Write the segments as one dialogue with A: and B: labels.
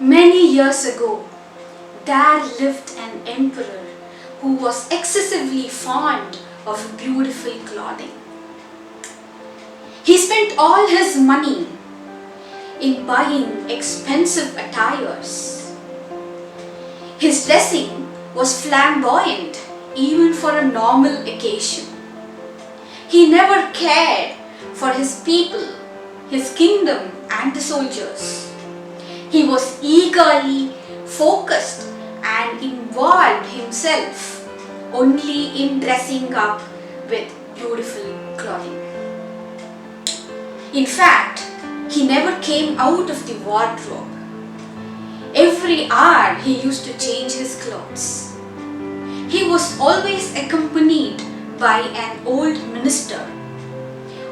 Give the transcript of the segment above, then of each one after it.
A: Many years ago, there lived an emperor who was excessively fond of beautiful clothing. He spent all his money in buying expensive attires. His dressing was flamboyant even for a normal occasion. He never cared for his people, his kingdom and the soldiers. He was eagerly focused and involved himself only in dressing up with beautiful clothing. In fact, he never came out of the wardrobe. Every hour he used to change his clothes. He was always accompanied by an old minister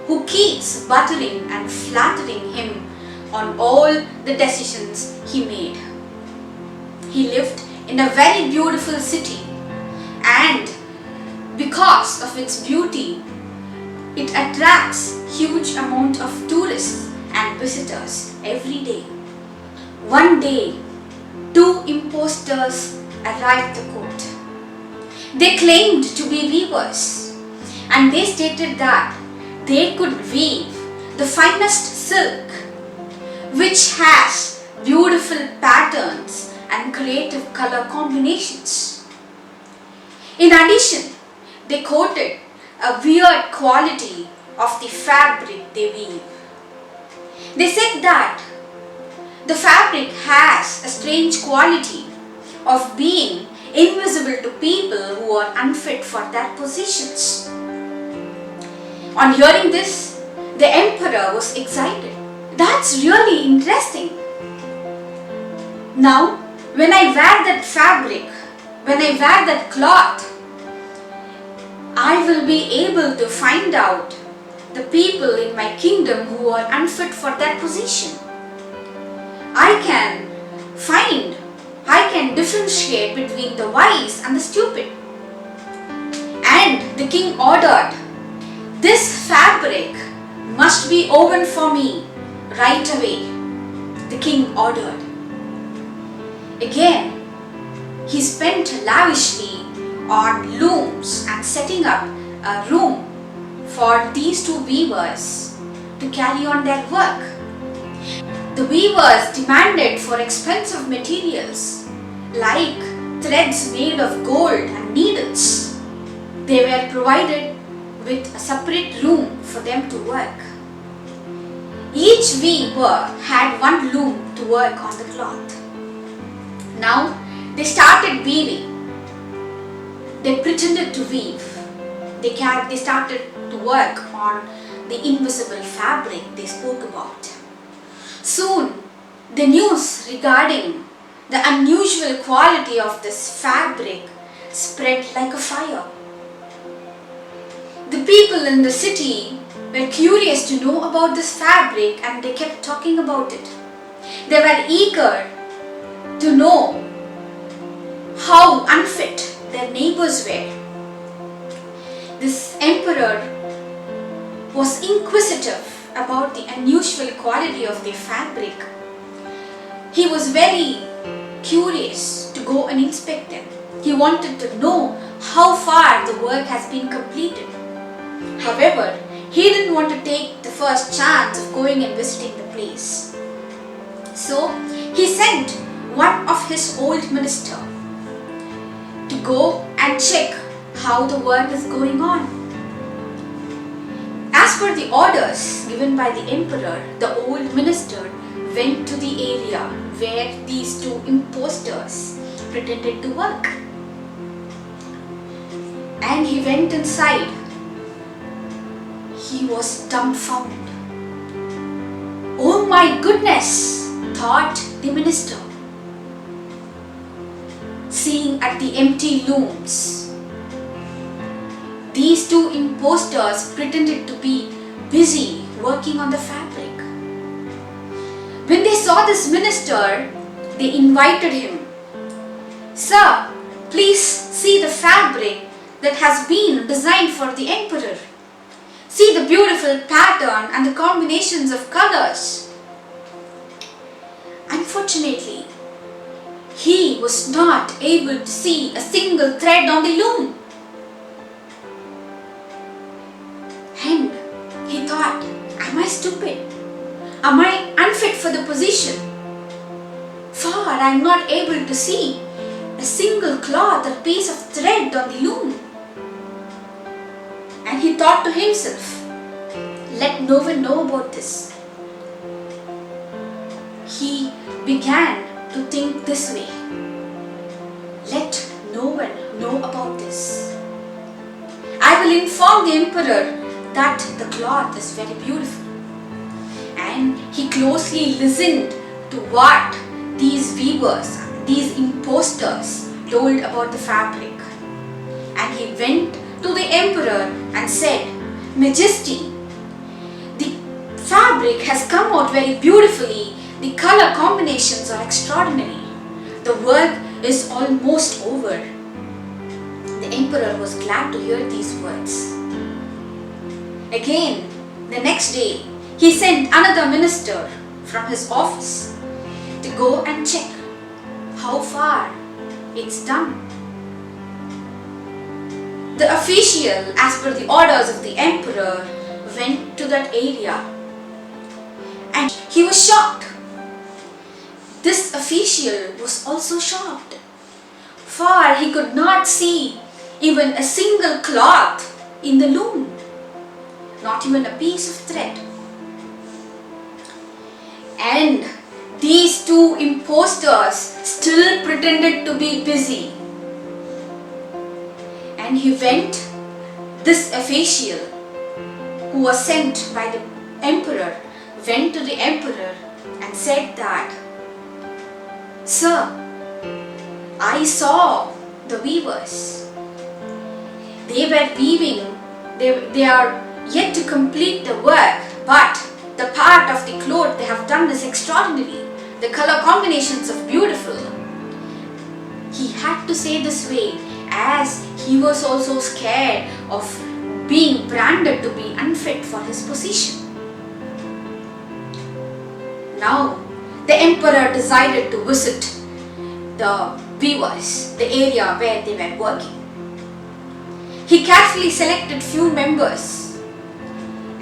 A: who keeps buttering and flattering him on all the decisions he made. He lived in a very beautiful city, and because of its beauty, it attracts huge amount of tourists and visitors every day. One day, two impostors arrived at the court. They claimed to be weavers, and they stated that they could weave the finest silk, which has beautiful patterns and creative color combinations. In addition, they quoted a weird quality of the fabric they weave. They said that the fabric has a strange quality of being invisible to people who are unfit for their positions. On hearing this, the emperor was excited. That's really interesting. Now, when I wear that fabric, when I wear that cloth, I will be able to find out the people in my kingdom who are unfit for that position. I can differentiate between the wise and the stupid. And the king ordered, "This fabric must be woven for me right away," the king ordered. Again, he spent lavishly on looms and setting up a room for these two weavers to carry on their work. The weavers demanded for expensive materials like threads made of gold and needles. They were provided with a separate room for them to work. Each weaver had one loom to work on the cloth. Now they started weaving. They pretended to weave. They started to work on the invisible fabric they spoke about. Soon, the news regarding the unusual quality of this fabric spread like a fire. The people in the city were curious to know about this fabric, and they kept talking about it. They were eager to know how unfit their neighbors were. This emperor was inquisitive about the unusual quality of the fabric. He was very curious to go and inspect them. He wanted to know how far the work has been completed. However, he didn't want to take the first chance of going and visiting the place. So, he sent one of his old ministers to go and check how the work is going on. As per the orders given by the emperor, the old minister went to the area where these two impostors pretended to work. And he went inside. He was dumbfounded. "Oh my goodness," thought the minister, seeing at the empty looms. These two impostors pretended to be busy working on the fabric. When they saw this minister, they invited him. "Sir, please see the fabric that has been designed for the emperor. See the beautiful pattern and the combinations of colors." Unfortunately, he was not able to see a single thread on the loom. And he thought, am I stupid? Am I unfit for the position? For I am not able to see a single cloth or piece of thread on the loom. And he thought to himself, let no one know about this. He began to think this way. Let no one know about this. I will inform the emperor that the cloth is very beautiful. And he closely listened to what these weavers, these impostors told about the fabric. And he went to the emperor and said, Majesty, the fabric has come out very beautifully. The color combinations are extraordinary. The work is almost over. The emperor was glad to hear these words. Again, the next day, he sent another minister from his office to go and check how far it's done. The official, as per the orders of the emperor, went to that area and he was shocked. This official was also shocked, for he could not see even a single cloth in the loom, not even a piece of thread. And these two impostors still pretended to be busy. And this official who was sent by the emperor went to the emperor and said that, Sir, I saw the weavers. They were weaving, they are yet to complete the work, but the part of the cloth they have done is extraordinary. The color combinations are beautiful. He had to say this way as he was also scared of being branded to be unfit for his position. Now, the emperor decided to visit the weavers, the area where they were working. He carefully selected few members,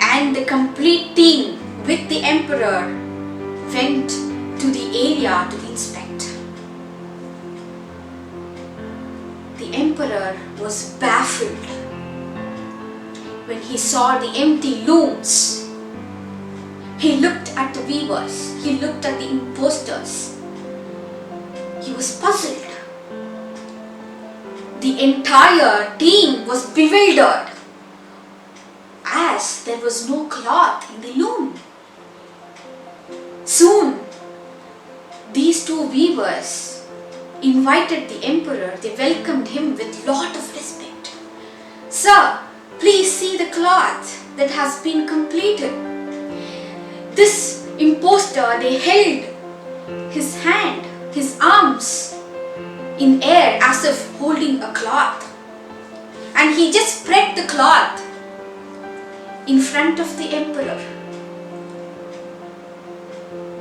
A: and the complete team with the emperor went to the area to inspect. The emperor was baffled when he saw the empty looms. He looked at the weavers, he looked at the impostors. He was puzzled. The entire team was bewildered as there was no cloth in the loom. Soon, these two weavers invited the emperor. They welcomed him with lot of respect. Sir, please see the cloth that has been completed. This impostor, they held his hand, his arms in air as if holding a cloth. And he just spread the cloth in front of the emperor.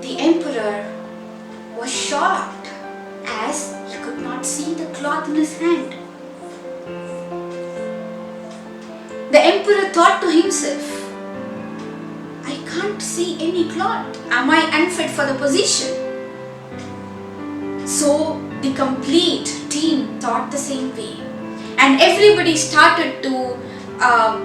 A: The emperor was shocked as he could not see the cloth in his hand. The emperor thought to himself, I can't see any cloth. Am I unfit for the position? So the complete team thought the same way. And everybody started to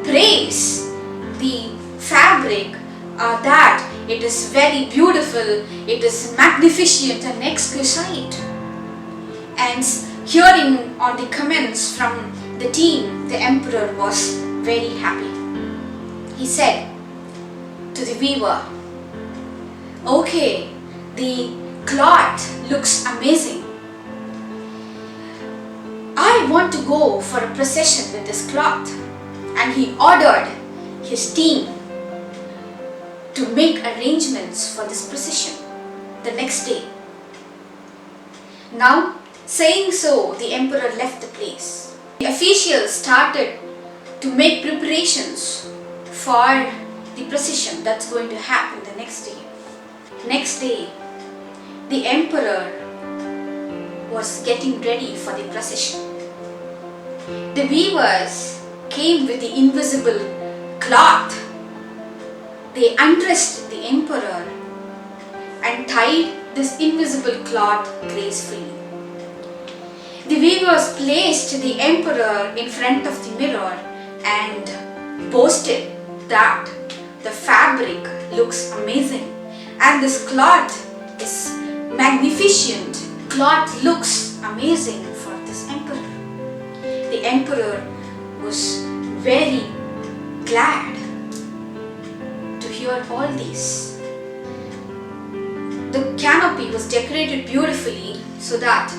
A: praise the fabric that it is very beautiful, it is magnificent and exquisite. And hearing on the comments from the team, the emperor was very happy. He said to the weaver, okay, the cloth looks amazing. I want to go for a procession with this cloth. And he ordered his team to make arrangements for this procession the next day. Now, saying so, the emperor left the place. The officials started to make preparations for the procession that's going to happen the next day. Next day, the emperor was getting ready for the procession. The weavers came with the invisible cloth. They undressed the emperor and tied this invisible cloth gracefully. The weavers placed the emperor in front of the mirror and boasted that the fabric looks amazing and this cloth is magnificent. Cloth looks amazing for this emperor. The emperor was very glad to hear all this. The canopy was decorated beautifully so that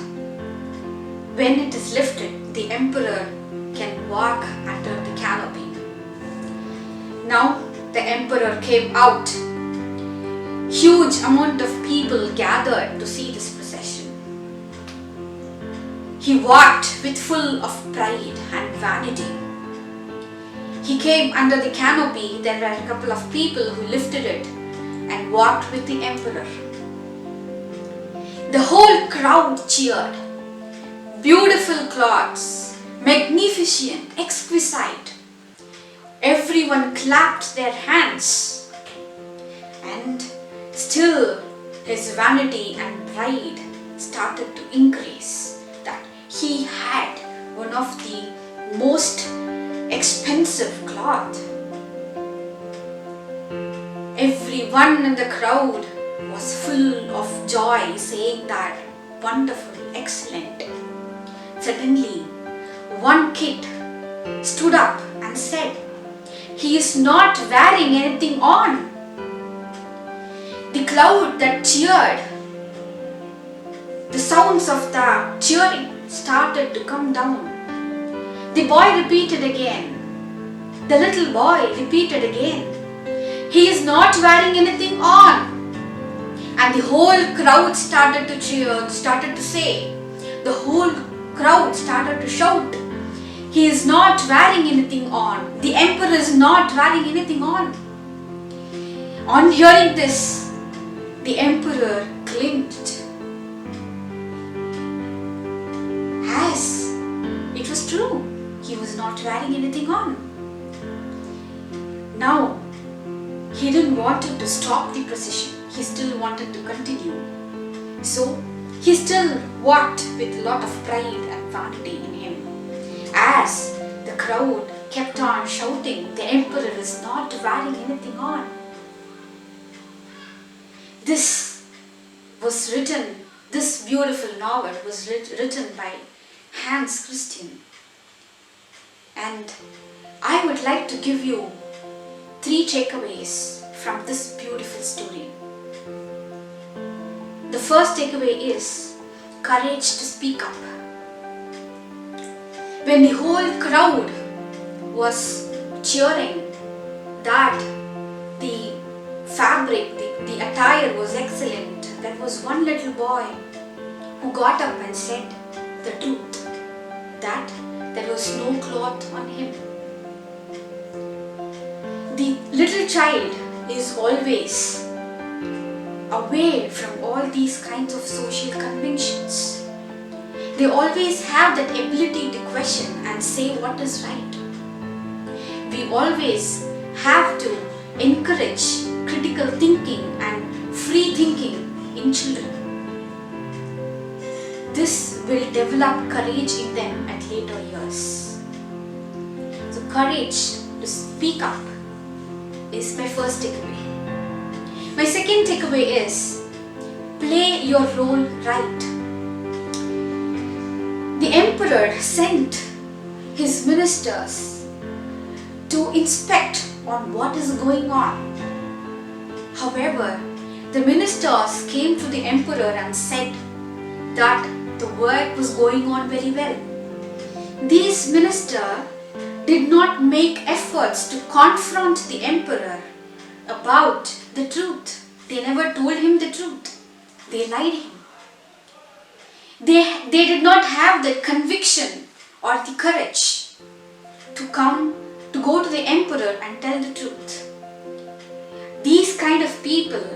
A: when it is lifted, the emperor can walk under the canopy. Now the emperor came out. Huge amount of people gathered to see this procession. He walked with full of pride and vanity. He came under the canopy. There were a couple of people who lifted it and walked with the emperor. The whole crowd cheered. Beautiful clothes, magnificent, exquisite. Everyone clapped their hands. And still his vanity and pride started to increase, that he had one of the most expensive cloth. Everyone in the crowd was full of joy, saying that wonderful, excellent. Suddenly, one kid stood up and said, "He is not wearing anything on." The crowd that cheered, the sounds of the cheering started to come down. The boy repeated again. The little boy repeated again, "He is not wearing anything on." And the whole crowd started to cheer, started to say, the whole crowd started to shout, "He is not wearing anything on. The emperor is not wearing anything on." On hearing this, the emperor clinched, as it was true. He was not wearing anything on. Now, he didn't want to stop the procession. He still wanted to continue. So, he still walked with a lot of pride and vanity in him. As the crowd kept on shouting, "The emperor is not wearing anything on." This beautiful novel was written by Hans Christian. And I would like to give you 3 takeaways from this beautiful story. The first takeaway is courage to speak up. When the whole crowd was cheering that the fabric, the attire was excellent, there was one little boy who got up and said the truth, that there was no cloth on him. The little child is always away from all these kinds of social conventions. They always have that ability to question and say what is right. We always have to encourage critical thinking and free thinking in children. This will develop courage in them at later years. So courage to speak up is my first takeaway. My second takeaway is play your role right. The emperor sent his ministers to inspect on what is going on. However, the ministers came to the emperor and said that the work was going on very well. These ministers did not make efforts to confront the emperor about the truth. They never told him the truth. They lied him. They did not have the conviction or the courage to go to the emperor and tell the truth. These kind of people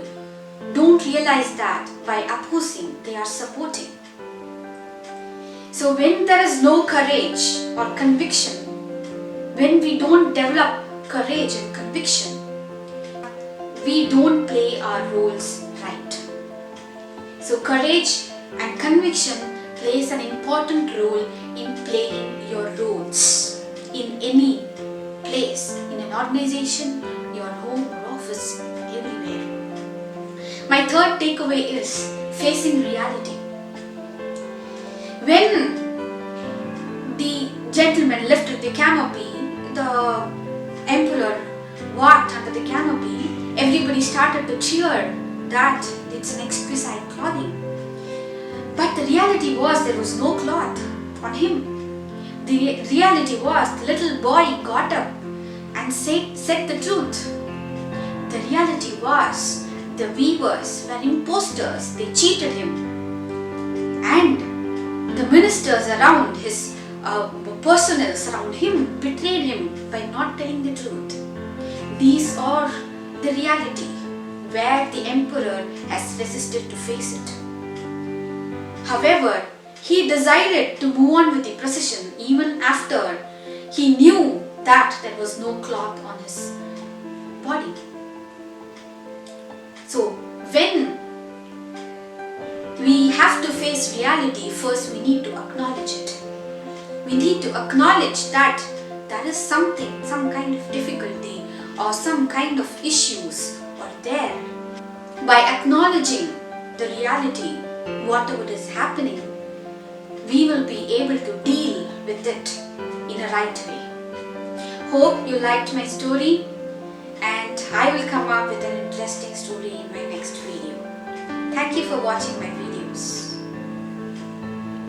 A: don't realize that by opposing, they are supporting. So when there is no courage or conviction, when we don't develop courage and conviction, we don't play our roles right. So courage and conviction plays an important role in playing your roles in any place, in an organization, your home or office, everywhere. My third takeaway is facing reality. When the gentleman lifted the canopy, the emperor walked under the canopy, everybody started to cheer that it's an exquisite clothing. But the reality was there was no cloth on him. The reality was the little boy got up and said the truth. The reality was the weavers were impostors, they cheated him. And the ministers around his personnel around him betrayed him by not telling the truth. These are the reality where the emperor has resisted to face it. However, he decided to move on with the procession even after he knew that there was no cloth on his body. So when we have to face reality, first we need to acknowledge it. We need to acknowledge that there is something, some kind of difficulty or some kind of issues are there. By acknowledging the reality, whatever is happening, we will be able to deal with it in a right way. Hope you liked my story, and I will come up with an interesting story in my next video. Thank you for watching my videos.